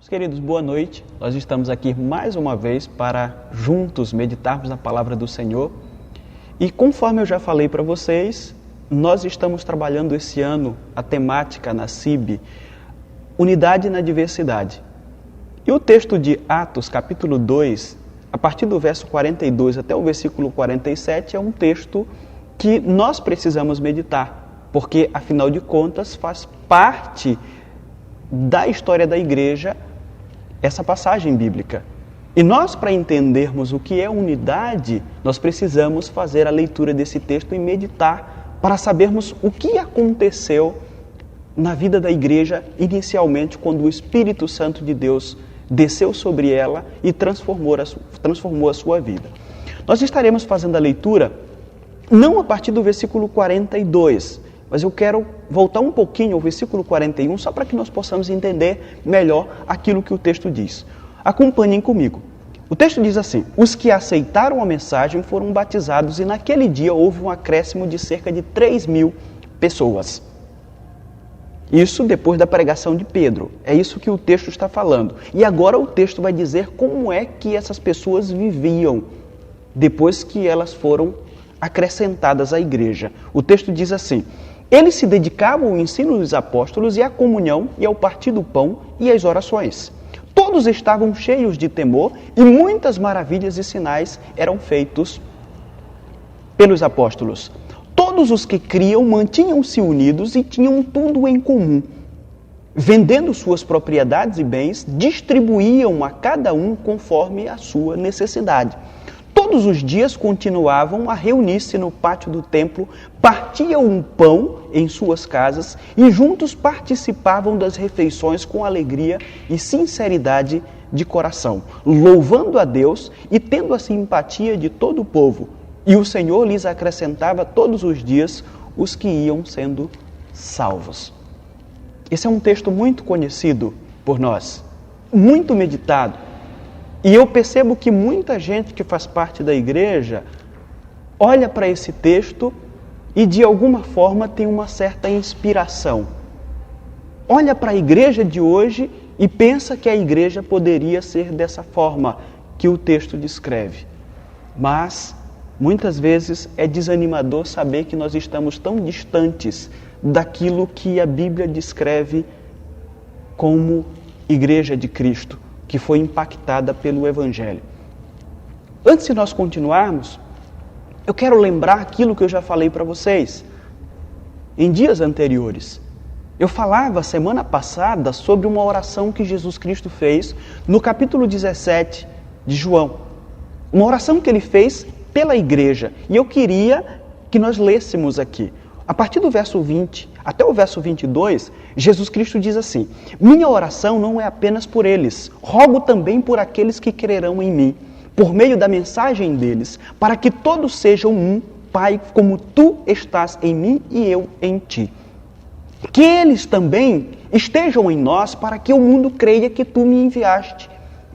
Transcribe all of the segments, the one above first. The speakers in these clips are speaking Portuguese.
Meus queridos, boa noite. Nós estamos aqui mais uma vez para juntos meditarmos na palavra do Senhor. E conforme eu já falei para vocês, nós estamos trabalhando esse ano a temática na CIB, Unidade na Diversidade. E o texto de Atos, capítulo 2, a partir do verso 42 até o versículo 47, é um texto que nós precisamos meditar, porque, afinal de contas, faz parte da história da igreja essa passagem bíblica. E nós, para entendermos o que é unidade, nós precisamos fazer a leitura desse texto e meditar para sabermos o que aconteceu na vida da igreja inicialmente, quando o Espírito Santo de Deus desceu sobre ela e transformou a sua vida. Nós estaremos fazendo a leitura não a partir do versículo 42, mas eu quero voltar um pouquinho ao versículo 41, só para que nós possamos entender melhor aquilo que o texto diz. Acompanhem comigo. O texto diz assim: os que aceitaram a mensagem foram batizados e naquele dia houve um acréscimo de cerca de 3.000 pessoas. Isso depois da pregação de Pedro. É isso que o texto está falando. E agora o texto vai dizer como é que essas pessoas viviam depois que elas foram acrescentadas à igreja. O texto diz assim: eles se dedicavam ao ensino dos apóstolos e à comunhão e ao partir do pão e às orações. Todos estavam cheios de temor e muitas maravilhas e sinais eram feitos pelos apóstolos. Todos os que criam mantinham-se unidos e tinham tudo em comum. Vendendo suas propriedades e bens, distribuíam a cada um conforme a sua necessidade. Todos os dias continuavam a reunir-se no pátio do templo, partiam um pão em suas casas e juntos participavam das refeições com alegria e sinceridade de coração, louvando a Deus e tendo a simpatia de todo o povo. E o Senhor lhes acrescentava todos os dias os que iam sendo salvos. Esse é um texto muito conhecido por nós, muito meditado. E eu percebo que muita gente que faz parte da igreja olha para esse texto e de alguma forma tem uma certa inspiração. Olha para a igreja de hoje e pensa que a igreja poderia ser dessa forma que o texto descreve. Mas muitas vezes é desanimador saber que nós estamos tão distantes daquilo que a Bíblia descreve como igreja de Cristo, que foi impactada pelo Evangelho. Antes de nós continuarmos, eu quero lembrar aquilo que eu já falei para vocês em dias anteriores. Eu falava semana passada sobre uma oração que Jesus Cristo fez no capítulo 17 de João. Uma oração que ele fez pela igreja. E eu queria que nós lêssemos aqui. A partir do verso 20 até o verso 22, Jesus Cristo diz assim: minha oração não é apenas por eles, rogo também por aqueles que crerão em mim, por meio da mensagem deles, para que todos sejam um, Pai, como tu estás em mim e eu em ti. Que eles também estejam em nós, para que o mundo creia que tu me enviaste.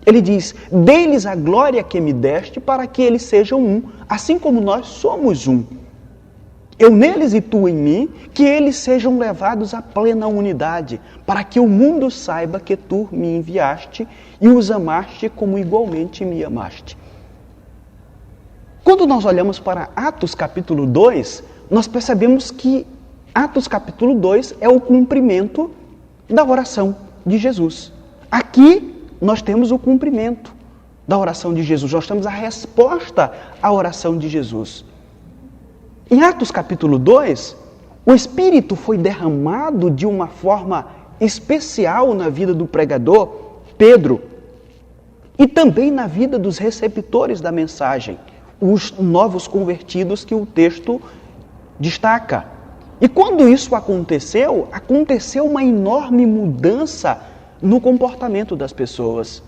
Ele diz: dê-lhes a glória que me deste, para que eles sejam um, assim como nós somos um. Eu neles e tu em mim, que eles sejam levados à plena unidade, para que o mundo saiba que tu me enviaste e os amaste como igualmente me amaste. Quando nós olhamos para Atos capítulo 2, nós percebemos que Atos capítulo 2 é o cumprimento da oração de Jesus. Aqui nós temos o cumprimento da oração de Jesus, nós temos a resposta à oração de Jesus. Em Atos capítulo 2, o Espírito foi derramado de uma forma especial na vida do pregador, Pedro, e também na vida dos receptores da mensagem, os novos convertidos que o texto destaca. E quando isso aconteceu uma enorme mudança no comportamento das pessoas.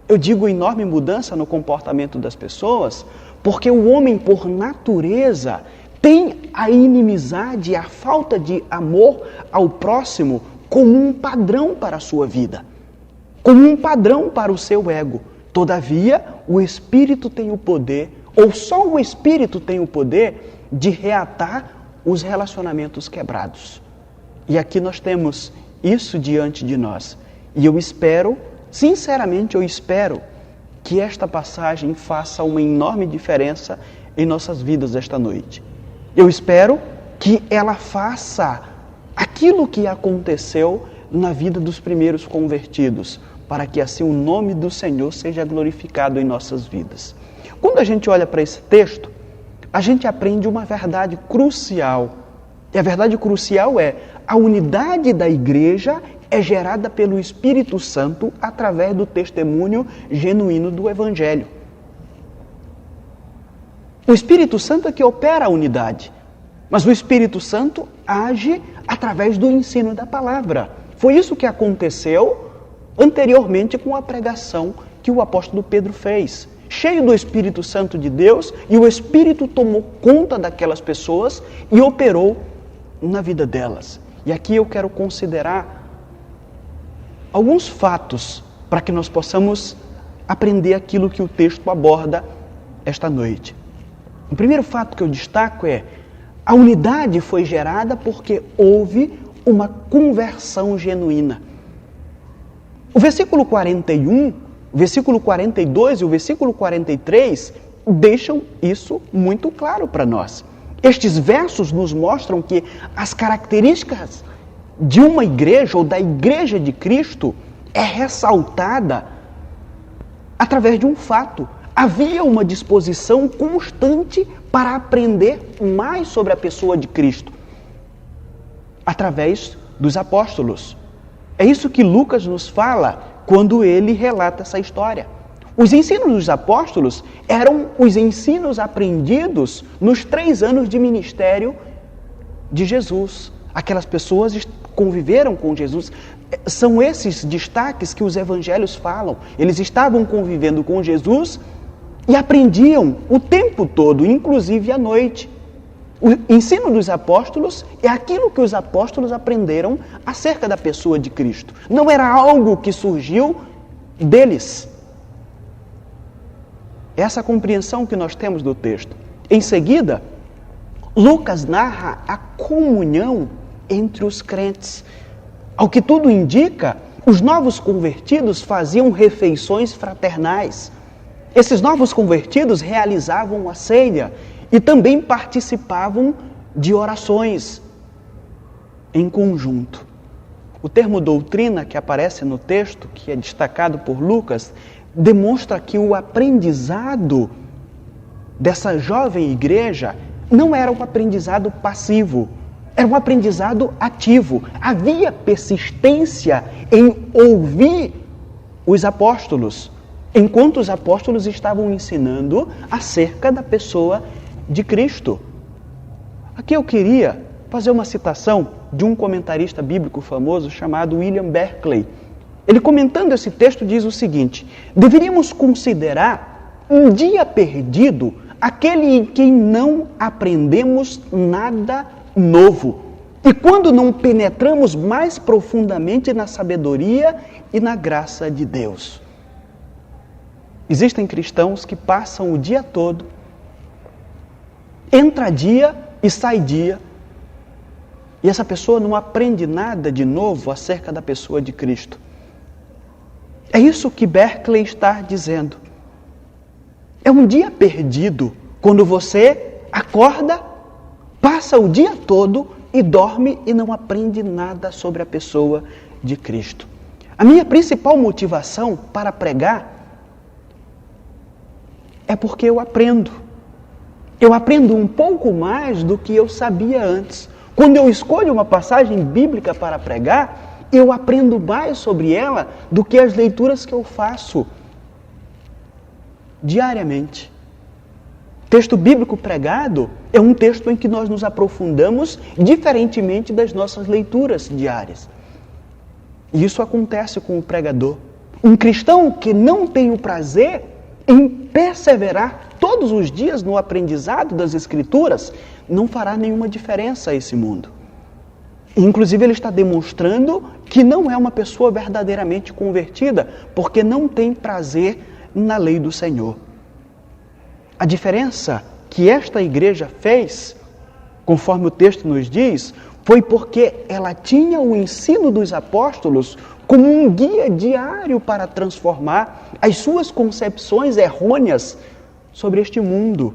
Eu digo enorme mudança no comportamento das pessoas porque o homem, por natureza, tem a inimizade, a falta de amor ao próximo como um padrão para a sua vida, como um padrão para o seu ego. Todavia, o Espírito tem o poder, ou só o Espírito tem o poder de reatar os relacionamentos quebrados. E aqui nós temos isso diante de nós. E eu espero Sinceramente, eu espero que esta passagem faça uma enorme diferença em nossas vidas esta noite. Eu espero que ela faça aquilo que aconteceu na vida dos primeiros convertidos, para que assim o nome do Senhor seja glorificado em nossas vidas. Quando a gente olha para esse texto, a gente aprende uma verdade crucial. E a verdade crucial é: a unidade da igreja é gerada pelo Espírito Santo através do testemunho genuíno do Evangelho. O Espírito Santo é que opera a unidade, mas o Espírito Santo age através do ensino da palavra. Foi isso que aconteceu anteriormente com a pregação que o apóstolo Pedro fez. Cheio do Espírito Santo de Deus, e o Espírito tomou conta daquelas pessoas e operou na vida delas. E aqui eu quero considerar alguns fatos para que nós possamos aprender aquilo que o texto aborda esta noite. O primeiro fato que eu destaco é: a unidade foi gerada porque houve uma conversão genuína. O versículo 41, o versículo 42 e o versículo 43 deixam isso muito claro para nós. Estes versos nos mostram que as características de uma igreja ou da igreja de Cristo é ressaltada através de um fato. Havia uma disposição constante para aprender mais sobre a pessoa de Cristo através dos apóstolos. É isso que Lucas nos fala quando ele relata essa história. Os ensinos dos apóstolos eram os ensinos aprendidos nos 3 anos de ministério de Jesus. Aquelas pessoas conviveram com Jesus. São esses destaques que os evangelhos falam. Eles estavam convivendo com Jesus e aprendiam o tempo todo, inclusive à noite. O ensino dos apóstolos é aquilo que os apóstolos aprenderam acerca da pessoa de Cristo. Não era algo que surgiu deles. Essa compreensão que nós temos do texto. Em seguida, Lucas narra a comunhão entre os crentes. Ao que tudo indica, os novos convertidos faziam refeições fraternais. Esses novos convertidos realizavam a ceia e também participavam de orações em conjunto. O termo doutrina que aparece no texto, que é destacado por Lucas, demonstra que o aprendizado dessa jovem igreja não era um aprendizado passivo, era um aprendizado ativo. Havia persistência em ouvir os apóstolos, enquanto os apóstolos estavam ensinando acerca da pessoa de Cristo. Aqui eu queria fazer uma citação de um comentarista bíblico famoso chamado William Barclay. Ele, comentando esse texto, diz o seguinte: deveríamos considerar um dia perdido aquele em que não aprendemos nada novo, e quando não penetramos mais profundamente na sabedoria e na graça de Deus. Existem cristãos que passam o dia todo, entra dia e sai dia, e essa pessoa não aprende nada de novo acerca da pessoa de Cristo. É isso que Barclay está dizendo. É um dia perdido quando você acorda, passa o dia todo e dorme e não aprende nada sobre a pessoa de Cristo. A minha principal motivação para pregar é porque eu aprendo. Eu aprendo um pouco mais do que eu sabia antes. Quando eu escolho uma passagem bíblica para pregar, eu aprendo mais sobre ela do que as leituras que eu faço diariamente. Texto bíblico pregado é um texto em que nós nos aprofundamos diferentemente das nossas leituras diárias. E isso acontece com o pregador. Um cristão que não tem o prazer em perseverar todos os dias no aprendizado das Escrituras não fará nenhuma diferença a esse mundo. Inclusive, ele está demonstrando que não é uma pessoa verdadeiramente convertida, porque não tem prazer na lei do Senhor. A diferença que esta igreja fez, conforme o texto nos diz, foi porque ela tinha o ensino dos apóstolos como um guia diário para transformar as suas concepções errôneas sobre este mundo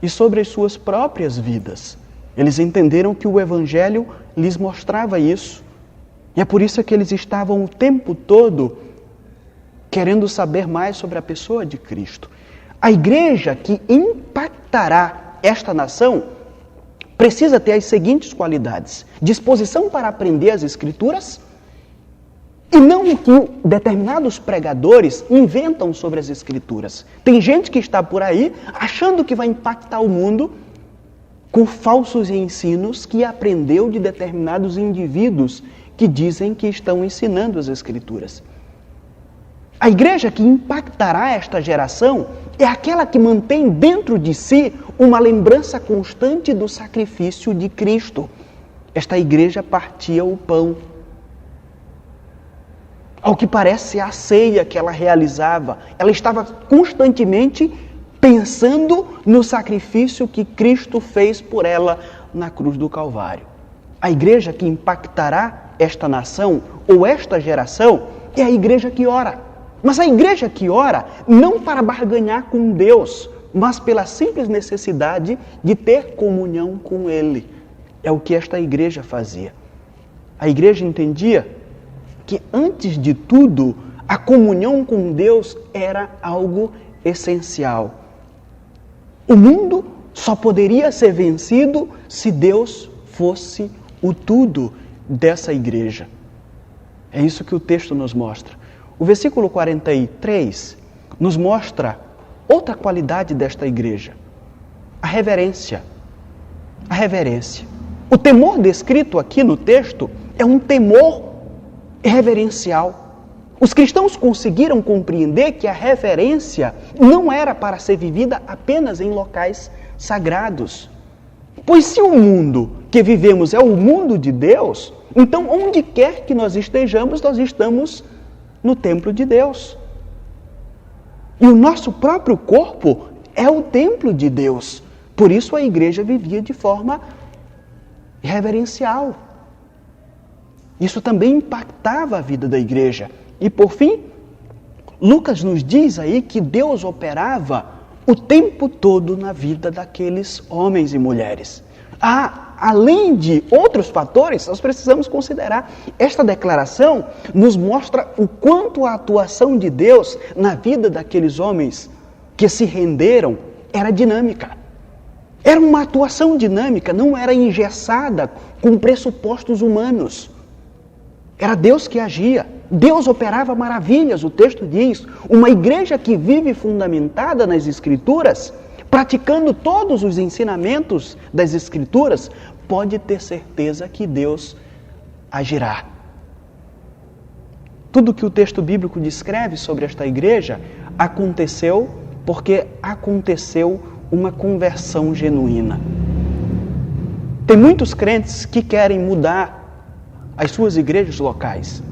e sobre as suas próprias vidas. Eles entenderam que o Evangelho lhes mostrava isso. E é por isso que eles estavam o tempo todo querendo saber mais sobre a pessoa de Cristo. A igreja que impactará esta nação precisa ter as seguintes qualidades: disposição para aprender as Escrituras, e não o que determinados pregadores inventam sobre as Escrituras. Tem gente que está por aí achando que vai impactar o mundo com falsos ensinos que aprendeu de determinados indivíduos que dizem que estão ensinando as Escrituras. A igreja que impactará esta geração é aquela que mantém dentro de si uma lembrança constante do sacrifício de Cristo. Esta igreja partia o pão. Ao que parece a ceia que ela realizava, ela estava constantemente pensando no sacrifício que Cristo fez por ela na cruz do Calvário. A igreja que impactará esta nação ou esta geração é a igreja que ora. Mas a igreja que ora não para barganhar com Deus, mas pela simples necessidade de ter comunhão com Ele. É o que esta igreja fazia. A igreja entendia que, antes de tudo, a comunhão com Deus era algo essencial. O mundo só poderia ser vencido se Deus fosse o tudo dessa igreja. É isso que o texto nos mostra. O versículo 43 nos mostra outra qualidade desta igreja: a reverência. A reverência. O temor descrito aqui no texto é um temor reverencial. Os cristãos conseguiram compreender que a reverência não era para ser vivida apenas em locais sagrados. Pois se o mundo que vivemos é o mundo de Deus, então onde quer que nós estejamos, nós estamos no templo de Deus. E o nosso próprio corpo é o templo de Deus. Por isso a igreja vivia de forma reverencial. Isso também impactava a vida da igreja. E por fim, Lucas nos diz aí que Deus operava o tempo todo na vida daqueles homens e mulheres. Além de outros fatores, nós precisamos considerar. Esta declaração nos mostra o quanto a atuação de Deus na vida daqueles homens que se renderam era dinâmica. Era uma atuação dinâmica, não era engessada com pressupostos humanos. Era Deus que agia. Deus operava maravilhas, o texto diz. Uma igreja que vive fundamentada nas Escrituras, praticando todos os ensinamentos das Escrituras, pode ter certeza que Deus agirá. Tudo que o texto bíblico descreve sobre esta igreja aconteceu porque aconteceu uma conversão genuína. Tem muitos crentes que querem mudar as suas igrejas locais,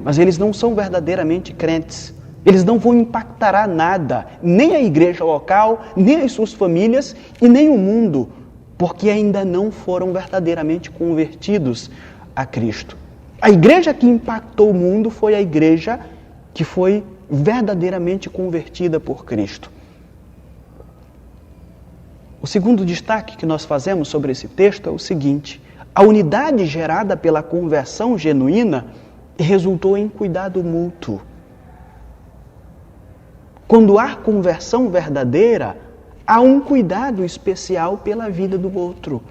mas eles não são verdadeiramente crentes. Eles não vão impactar a nada, nem a igreja local, nem as suas famílias e nem o mundo, porque ainda não foram verdadeiramente convertidos a Cristo. A igreja que impactou o mundo foi a igreja que foi verdadeiramente convertida por Cristo. O segundo destaque que nós fazemos sobre esse texto é o seguinte: a unidade gerada pela conversão genuína resultou em cuidado mútuo. Quando há conversão verdadeira, há um cuidado especial pela vida do outro.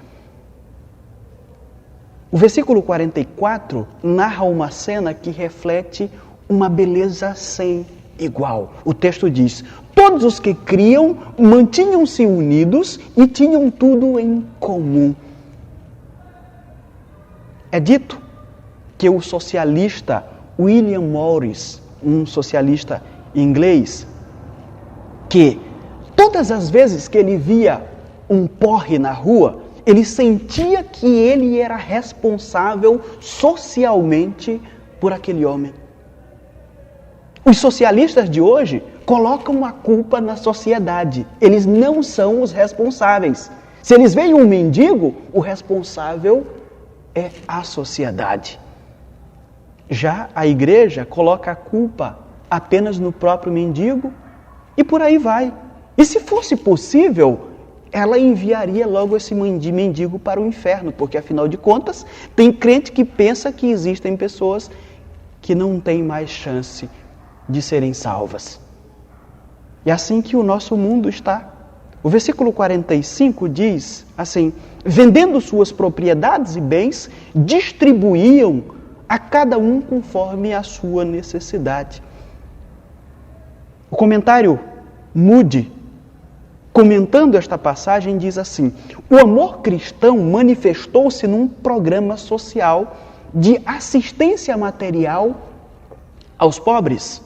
O versículo 44 narra uma cena que reflete uma beleza sem igual. O texto diz: todos os que criam mantinham-se unidos e tinham tudo em comum. É dito que o socialista William Morris, um socialista inglês, que todas as vezes que ele via um porre na rua, ele sentia que ele era responsável socialmente por aquele homem. Os socialistas de hoje colocam a culpa na sociedade. Eles não são os responsáveis. Se eles veem um mendigo, o responsável é a sociedade. Já a igreja coloca a culpa apenas no próprio mendigo e por aí vai. E se fosse possível, ela enviaria logo esse mendigo para o inferno, porque afinal de contas, tem crente que pensa que existem pessoas que não têm mais chance de serem salvas. E é assim que o nosso mundo está. O versículo 45 diz assim: vendendo suas propriedades e bens, distribuíam a cada um conforme a sua necessidade. O comentário Moody, comentando esta passagem, diz assim: o amor cristão manifestou-se num programa social de assistência material aos pobres.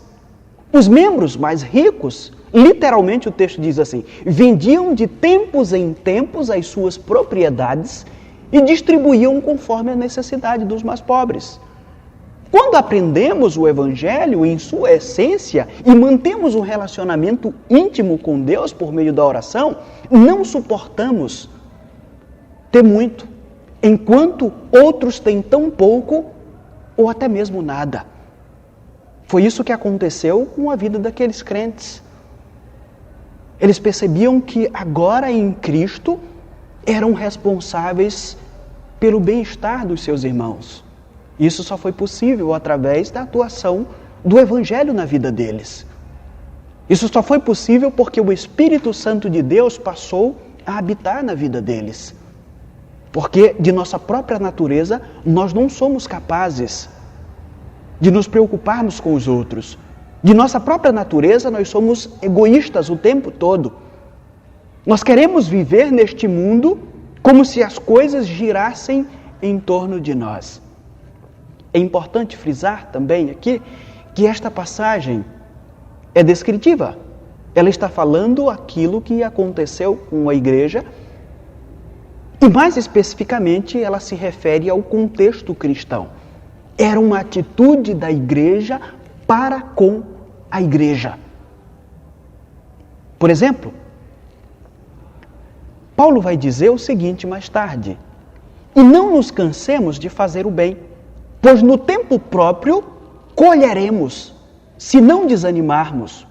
Os membros mais ricos, literalmente o texto diz assim, vendiam de tempos em tempos as suas propriedades e distribuíam conforme a necessidade dos mais pobres. Quando aprendemos o Evangelho em sua essência e mantemos um relacionamento íntimo com Deus por meio da oração, não suportamos ter muito, enquanto outros têm tão pouco ou até mesmo nada. Foi isso que aconteceu com a vida daqueles crentes. Eles percebiam que agora em Cristo eram responsáveis pelo bem-estar dos seus irmãos. Isso só foi possível através da atuação do Evangelho na vida deles. Isso só foi possível porque o Espírito Santo de Deus passou a habitar na vida deles. Porque de nossa própria natureza nós não somos capazes de nos preocuparmos com os outros. De nossa própria natureza nós somos egoístas o tempo todo. Nós queremos viver neste mundo como se as coisas girassem em torno de nós. É importante frisar também aqui que esta passagem é descritiva. Ela está falando aquilo que aconteceu com a igreja e, mais especificamente, ela se refere ao contexto cristão. Era uma atitude da igreja para com a igreja. Por exemplo, Paulo vai dizer o seguinte mais tarde: e não nos cansemos de fazer o bem, pois no tempo próprio colheremos, se não desanimarmos.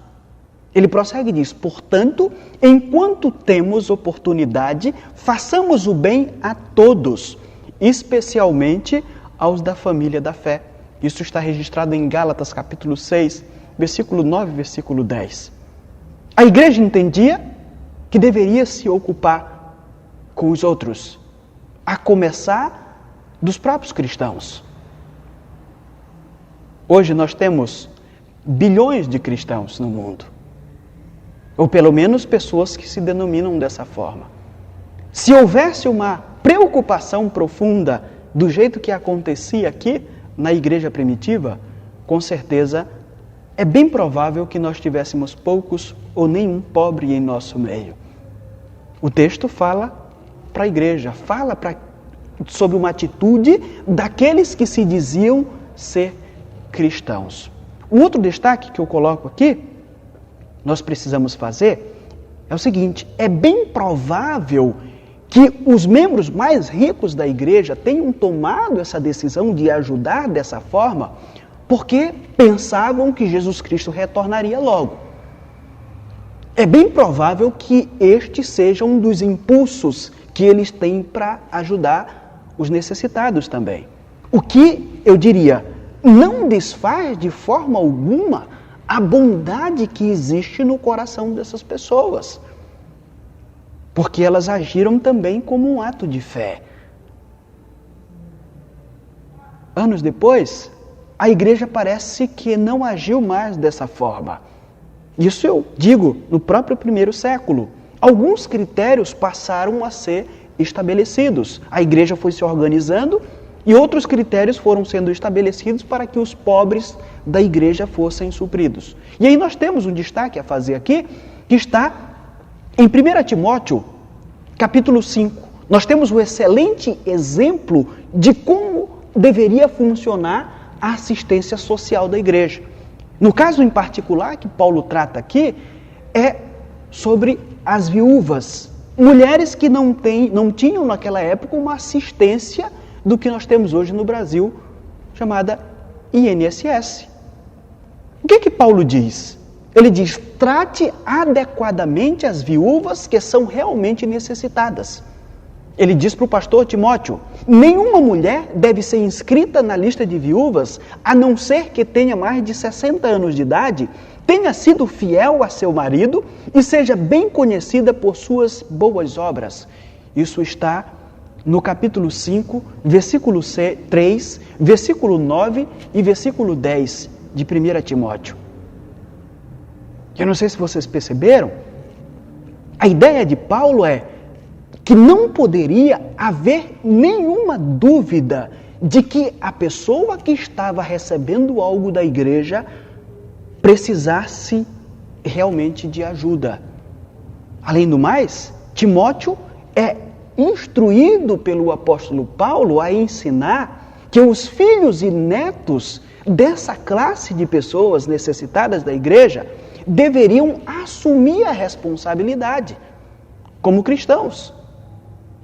Ele prossegue e diz: portanto, enquanto temos oportunidade, façamos o bem a todos, especialmente aos da família da fé. Isso está registrado em Gálatas capítulo 6, versículo 9 e versículo 10. A igreja entendia que deveria se ocupar com os outros, a começar dos próprios cristãos. Hoje nós temos bilhões de cristãos no mundo, ou pelo menos pessoas que se denominam dessa forma. Se houvesse uma preocupação profunda do jeito que acontecia aqui na igreja primitiva, com certeza é bem provável que nós tivéssemos poucos ou nenhum pobre em nosso meio. O texto fala para a igreja, fala sobre uma atitude daqueles que se diziam ser cristãos. Um outro destaque que eu coloco aqui, nós precisamos fazer, é o seguinte: é bem provável que os membros mais ricos da igreja tenham tomado essa decisão de ajudar dessa forma, porque pensavam que Jesus Cristo retornaria logo. É bem provável que este seja um dos impulsos que eles têm para ajudar os necessitados também. O que, eu diria, não desfaz de forma alguma a bondade que existe no coração dessas pessoas, porque elas agiram também como um ato de fé. Anos depois, a igreja parece que não agiu mais dessa forma. Isso eu digo no próprio primeiro século. Alguns critérios passaram a ser estabelecidos. A igreja foi se organizando e outros critérios foram sendo estabelecidos para que os pobres da igreja fossem supridos. E aí nós temos um destaque a fazer aqui, que está em 1 Timóteo, capítulo 5. Nós temos um excelente exemplo de como deveria funcionar a assistência social da igreja. No caso em particular que Paulo trata aqui, é sobre as viúvas mulheres que não tinham naquela época uma assistência do que nós temos hoje no Brasil, chamada INSS. O que Paulo diz? Ele diz: trate adequadamente as viúvas que são realmente necessitadas. Ele diz para o pastor Timóteo: nenhuma mulher deve ser inscrita na lista de viúvas, a não ser que tenha mais de 60 anos de idade, tenha sido fiel a seu marido e seja bem conhecida por suas boas obras. Isso está no capítulo 5, versículo 3, versículo 9 e versículo 10 de 1 Timóteo. Eu não sei se vocês perceberam, a ideia de Paulo é que não poderia haver nenhuma dúvida de que a pessoa que estava recebendo algo da igreja precisasse realmente de ajuda. Além do mais, Timóteo é instruído pelo apóstolo Paulo a ensinar que os filhos e netos dessa classe de pessoas necessitadas da igreja deveriam assumir a responsabilidade como cristãos,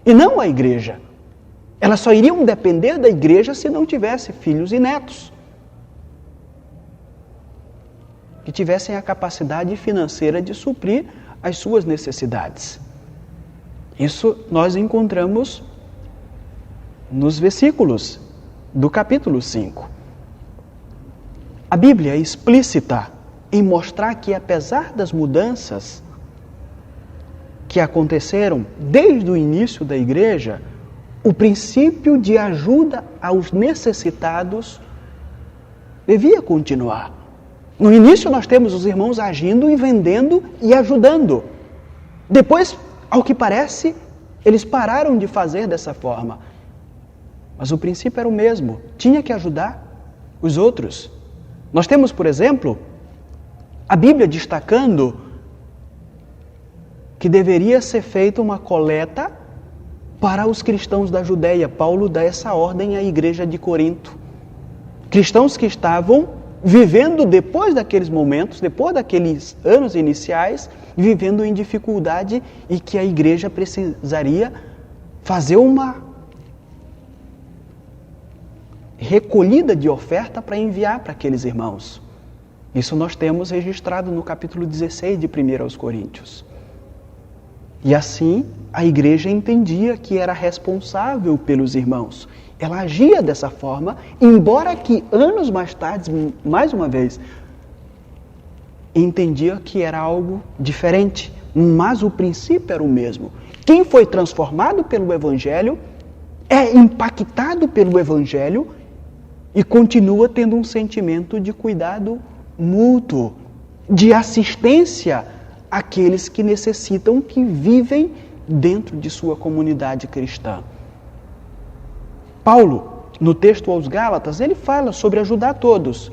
e não a igreja. Elas só iriam depender da igreja se não tivesse filhos e netos que tivessem a capacidade financeira de suprir as suas necessidades. Isso nós encontramos nos versículos do capítulo 5. A Bíblia é explícita em mostrar que, apesar das mudanças que aconteceram desde o início da igreja, o princípio de ajuda aos necessitados devia continuar. No início nós temos os irmãos agindo e vendendo e ajudando. Depois, ao que parece, eles pararam de fazer dessa forma. Mas o princípio era o mesmo, tinha que ajudar os outros. Nós temos, por exemplo, a Bíblia destacando que deveria ser feita uma coleta para os cristãos da Judéia. Paulo dá essa ordem à igreja de Corinto. Cristãos que estavam vivendo depois daqueles momentos, depois daqueles anos iniciais, vivendo em dificuldade e que a igreja precisaria fazer uma recolhida de oferta para enviar para aqueles irmãos. Isso nós temos registrado no capítulo 16 de 1 aos Coríntios. E assim, a igreja entendia que era responsável pelos irmãos. Ela agia dessa forma, embora que anos mais tarde, mais uma vez, entendia que era algo diferente, mas o princípio era o mesmo. Quem foi transformado pelo Evangelho é impactado pelo Evangelho e continua tendo um sentimento de cuidado mútuo, de assistência àqueles que necessitam, que vivem dentro de sua comunidade cristã. Paulo, no texto aos Gálatas, ele fala sobre ajudar todos,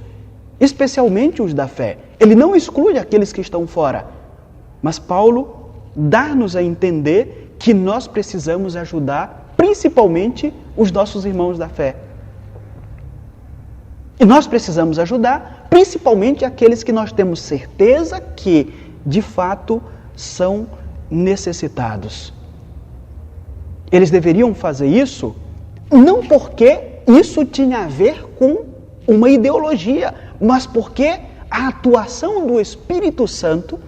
especialmente os da fé. Ele não exclui aqueles que estão fora, mas Paulo dá-nos a entender que nós precisamos ajudar principalmente os nossos irmãos da fé. E nós precisamos ajudar principalmente aqueles que nós temos certeza que, de fato, são necessitados. Eles deveriam fazer isso não porque isso tinha a ver com uma ideologia, mas porque a atuação do Espírito Santo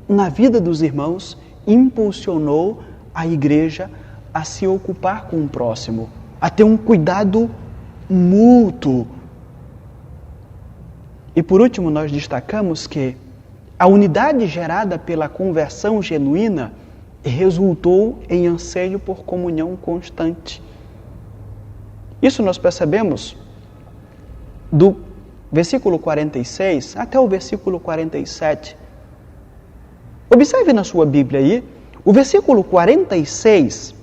na vida dos irmãos impulsionou a igreja a se ocupar com o próximo, a ter um cuidado mútuo. E por último, nós destacamos que a unidade gerada pela conversão genuína resultou em anseio por comunhão constante. Isso nós percebemos do versículo 46 até o versículo 47. Observe na sua Bíblia aí, o versículo 46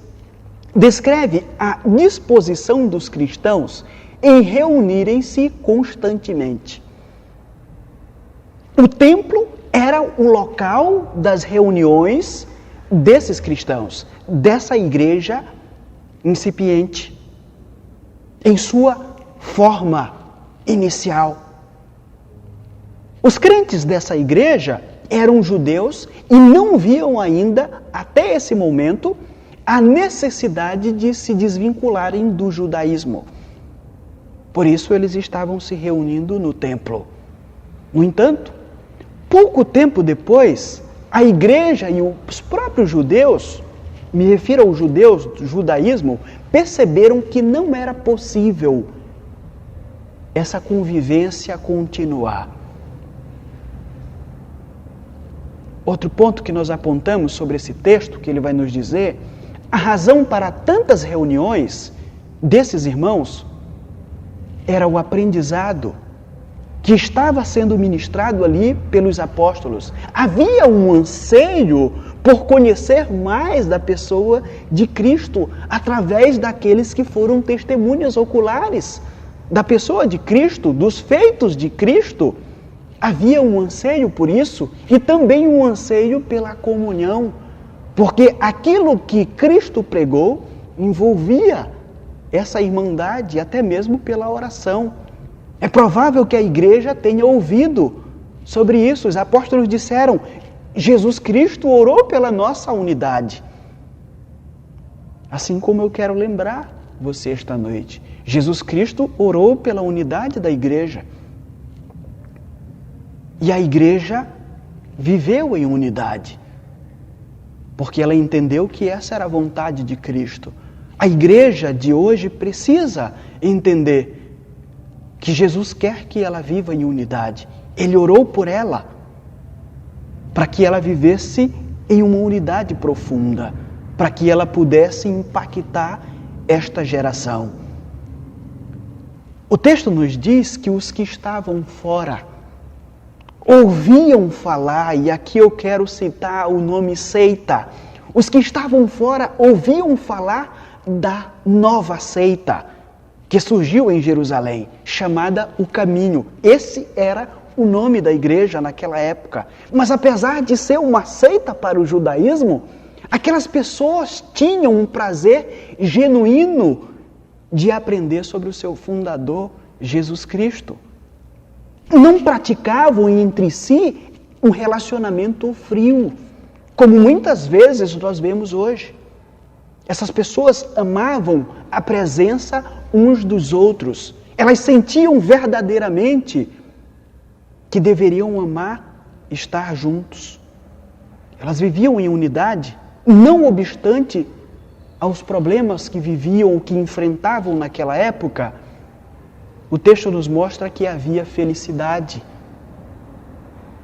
descreve a disposição dos cristãos em reunirem-se constantemente. O templo era o local das reuniões desses cristãos, dessa igreja incipiente, em sua forma inicial. Os crentes dessa igreja eram judeus e não viam ainda, até esse momento, a necessidade de se desvincularem do judaísmo. Por isso eles estavam se reunindo no templo. No entanto, pouco tempo depois, a igreja e os próprios judeus, me refiro aos judeus do judaísmo, perceberam que não era possível essa convivência continuar. Outro ponto que nós apontamos sobre esse texto, que ele vai nos dizer, a razão para tantas reuniões desses irmãos era o aprendizado que estava sendo ministrado ali pelos apóstolos. Havia um anseio por conhecer mais da pessoa de Cristo através daqueles que foram testemunhas oculares da pessoa de Cristo, dos feitos de Cristo. Havia um anseio por isso e também um anseio pela comunhão, porque aquilo que Cristo pregou envolvia essa irmandade, até mesmo pela oração. É provável que a igreja tenha ouvido sobre isso. Os apóstolos disseram: Jesus Cristo orou pela nossa unidade. Assim como eu quero lembrar você esta noite, Jesus Cristo orou pela unidade da igreja. E a igreja viveu em unidade, porque ela entendeu que essa era a vontade de Cristo. A igreja de hoje precisa entender que Jesus quer que ela viva em unidade. Ele orou por ela, para que ela vivesse em uma unidade profunda, para que ela pudesse impactar esta geração. O texto nos diz que os que estavam fora ouviam falar, e aqui eu quero citar o nome seita. Os que estavam fora ouviam falar da nova seita que surgiu em Jerusalém, chamada O Caminho. Esse era o nome da igreja naquela época. Mas apesar de ser uma seita para o judaísmo, aquelas pessoas tinham um prazer genuíno de aprender sobre o seu fundador, Jesus Cristo. Não praticavam entre si um relacionamento frio, como muitas vezes nós vemos hoje. Essas pessoas amavam a presença uns dos outros. Elas sentiam verdadeiramente que deveriam amar estar juntos. Elas viviam em unidade, não obstante aos problemas que viviam, que enfrentavam naquela época. O texto nos mostra que havia felicidade.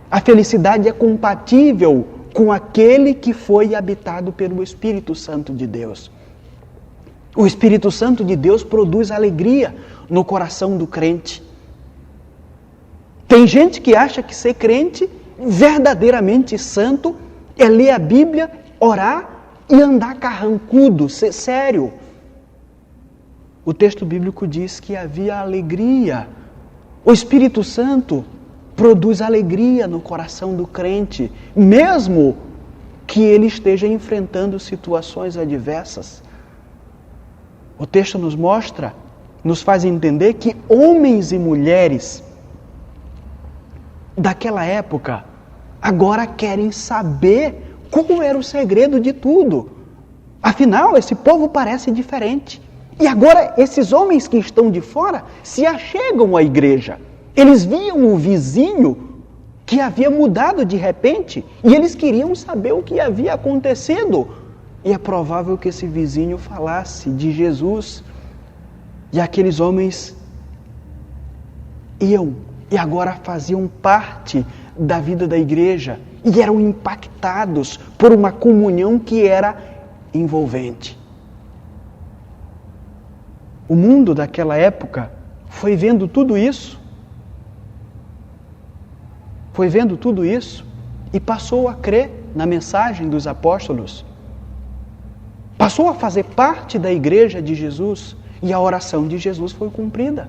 A felicidade é compatível com aquele que foi habitado pelo Espírito Santo de Deus. O Espírito Santo de Deus produz alegria no coração do crente. Tem gente que acha que ser crente, verdadeiramente santo, é ler a Bíblia, orar e andar carrancudo, ser sério. O texto bíblico diz que havia alegria. O Espírito Santo produz alegria no coração do crente, mesmo que ele esteja enfrentando situações adversas. O texto nos mostra, nos faz entender que homens e mulheres daquela época agora querem saber qual era o segredo de tudo. Afinal, esse povo parece diferente. E agora esses homens que estão de fora se achegam à igreja. Eles viam o vizinho que havia mudado de repente e eles queriam saber o que havia acontecido. E é provável que esse vizinho falasse de Jesus. E aqueles homens iam e agora faziam parte da vida da igreja e eram impactados por uma comunhão que era envolvente. O mundo daquela época foi vendo tudo isso. Foi vendo tudo isso e passou a crer na mensagem dos apóstolos. Passou a fazer parte da igreja de Jesus e a oração de Jesus foi cumprida.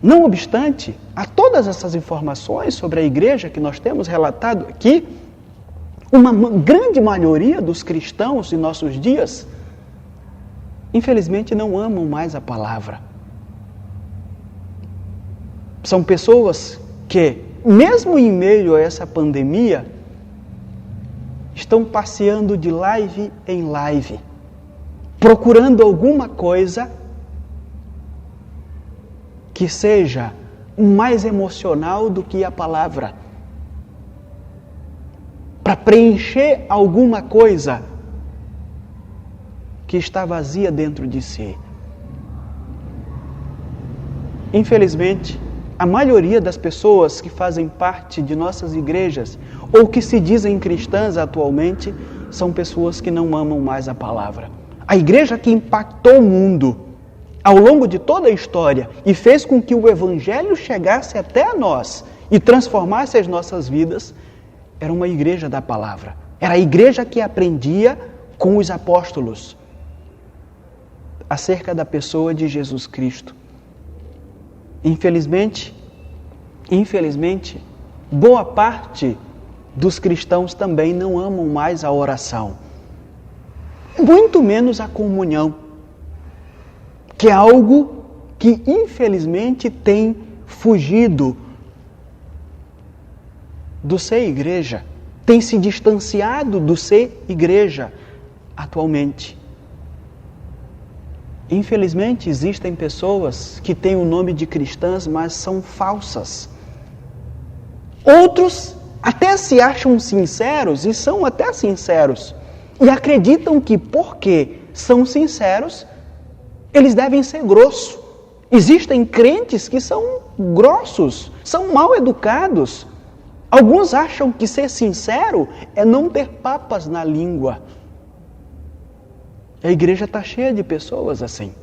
Não obstante a todas essas informações sobre a igreja que nós temos relatado aqui, uma grande maioria dos cristãos de nossos dias, infelizmente, não amam mais a palavra. São pessoas que mesmo em meio a essa pandemia, estão passeando de live em live, procurando alguma coisa que seja mais emocional do que a palavra, para preencher alguma coisa que está vazia dentro de si. Infelizmente, a maioria das pessoas que fazem parte de nossas igrejas ou que se dizem cristãs atualmente são pessoas que não amam mais a palavra. A igreja que impactou o mundo ao longo de toda a história e fez com que o Evangelho chegasse até nós e transformasse as nossas vidas, era uma igreja da palavra. Era a igreja que aprendia com os apóstolos acerca da pessoa de Jesus Cristo. Infelizmente, boa parte dos cristãos também não amam mais a oração, muito menos a comunhão, que é algo que infelizmente tem fugido do ser igreja, tem se distanciado do ser igreja atualmente. Infelizmente, existem pessoas que têm o nome de cristãs, mas são falsas. Outros até se acham sinceros e são até sinceros e acreditam que porque são sinceros, eles devem ser grossos. Existem crentes que são grossos, são mal educados. Alguns acham que ser sincero é não ter papas na língua. A igreja está cheia de pessoas assim.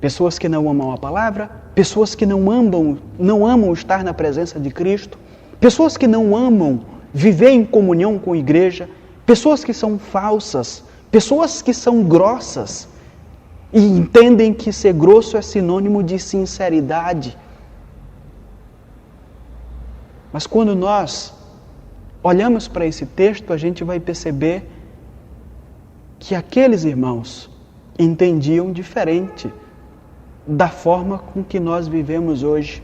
Pessoas que não amam a palavra, pessoas que não amam estar na presença de Cristo, pessoas que não amam viver em comunhão com a igreja, pessoas que são falsas, pessoas que são grossas e entendem que ser grosso é sinônimo de sinceridade. Mas quando nós olhamos para esse texto, a gente vai perceber que aqueles irmãos entendiam diferente da forma com que nós vivemos hoje.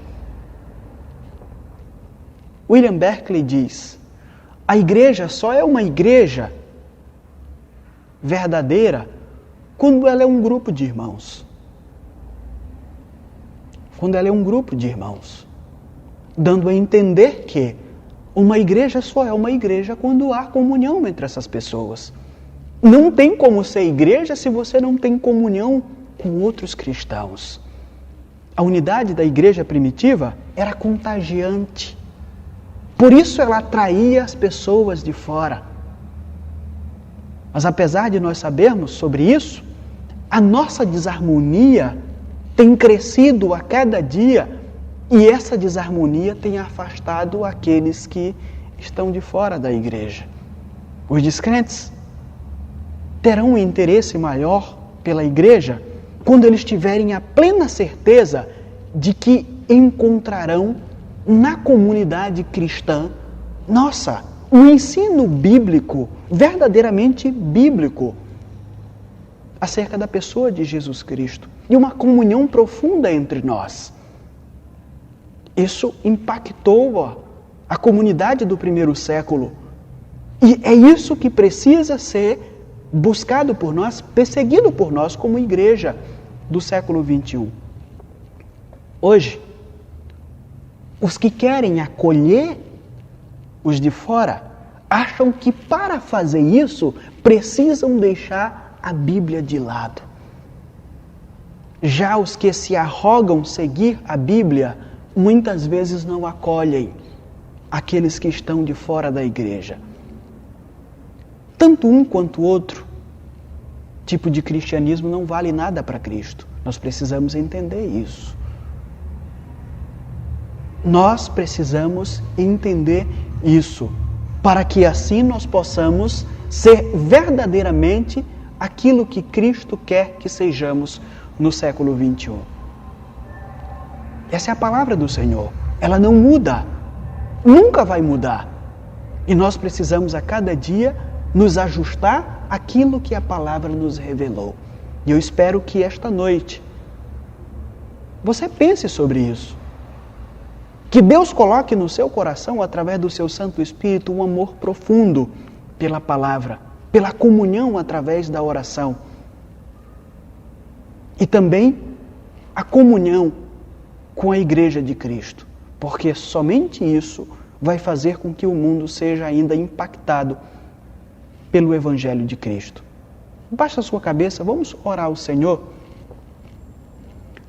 William Barclay diz: a igreja só é uma igreja verdadeira quando ela é um grupo de irmãos. Quando ela é um grupo de irmãos, dando a entender que uma igreja só é uma igreja quando há comunhão entre essas pessoas. Não tem como ser igreja se você não tem comunhão com outros cristãos. A unidade da igreja primitiva era contagiante. Por isso ela atraía as pessoas de fora. Mas apesar de nós sabermos sobre isso, a nossa desarmonia tem crescido a cada dia e essa desarmonia tem afastado aqueles que estão de fora da igreja. Os descrentes terão um interesse maior pela igreja quando eles tiverem a plena certeza de que encontrarão na comunidade cristã, um ensino bíblico, verdadeiramente bíblico, acerca da pessoa de Jesus Cristo e uma comunhão profunda entre nós. Isso impactou a comunidade do primeiro século e é isso que precisa ser buscado por nós, perseguido por nós como igreja do século XXI. Hoje, os que querem acolher os de fora acham que para fazer isso precisam deixar a Bíblia de lado. Já os que se arrogam seguir a Bíblia muitas vezes não acolhem aqueles que estão de fora da igreja. Tanto um quanto o outro tipo de cristianismo não vale nada para Cristo. Nós precisamos entender isso. Nós precisamos entender isso, para que assim nós possamos ser verdadeiramente aquilo que Cristo quer que sejamos no século XXI. Essa é a palavra do Senhor. Ela não muda, nunca vai mudar. E nós precisamos a cada dia nos ajustar àquilo que a palavra nos revelou. E eu espero que esta noite você pense sobre isso. Que Deus coloque no seu coração, através do seu Santo Espírito, um amor profundo pela palavra, pela comunhão através da oração. E também a comunhão com a Igreja de Cristo, porque somente isso vai fazer com que o mundo seja ainda impactado pelo Evangelho de Cristo. Baixa a sua cabeça, vamos orar ao Senhor.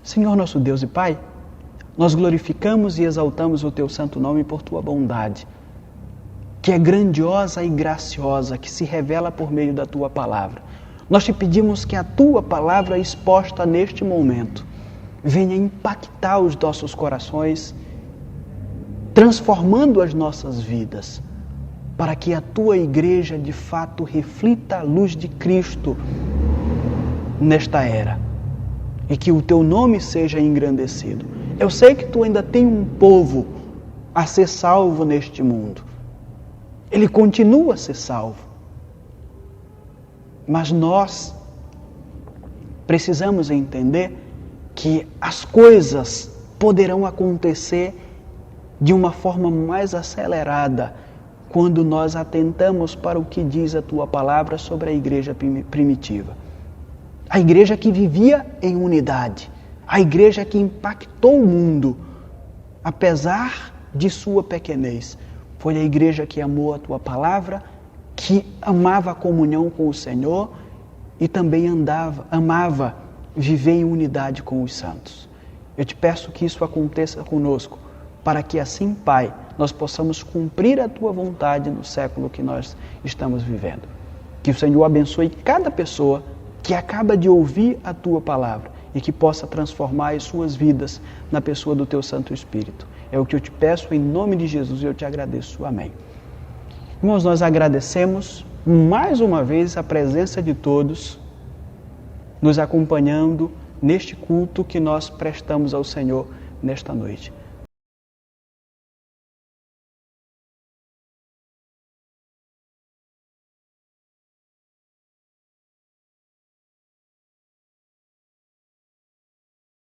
Senhor nosso Deus e Pai, nós glorificamos e exaltamos o Teu santo nome por Tua bondade, que é grandiosa e graciosa, que se revela por meio da Tua palavra. Nós te pedimos que a Tua palavra exposta neste momento venha impactar os nossos corações, transformando as nossas vidas, para que a Tua igreja de fato reflita a luz de Cristo nesta era e que o Teu nome seja engrandecido. Eu sei que Tu ainda tem um povo a ser salvo neste mundo. Ele continua a ser salvo. Mas nós precisamos entender que as coisas poderão acontecer de uma forma mais acelerada quando nós atentamos para o que diz a Tua palavra sobre a igreja primitiva. A igreja que vivia em unidade, a igreja que impactou o mundo, apesar de sua pequenez. Foi a igreja que amou a Tua palavra, que amava a comunhão com o Senhor e também amava viver em unidade com os santos. Eu te peço que isso aconteça conosco, para que assim, Pai, nós possamos cumprir a Tua vontade no século que nós estamos vivendo. Que o Senhor abençoe cada pessoa que acaba de ouvir a Tua palavra e que possa transformar as suas vidas na pessoa do Teu Santo Espírito. É o que eu te peço em nome de Jesus e eu te agradeço. Amém. Irmãos, nós agradecemos mais uma vez a presença de todos nos acompanhando neste culto que nós prestamos ao Senhor nesta noite.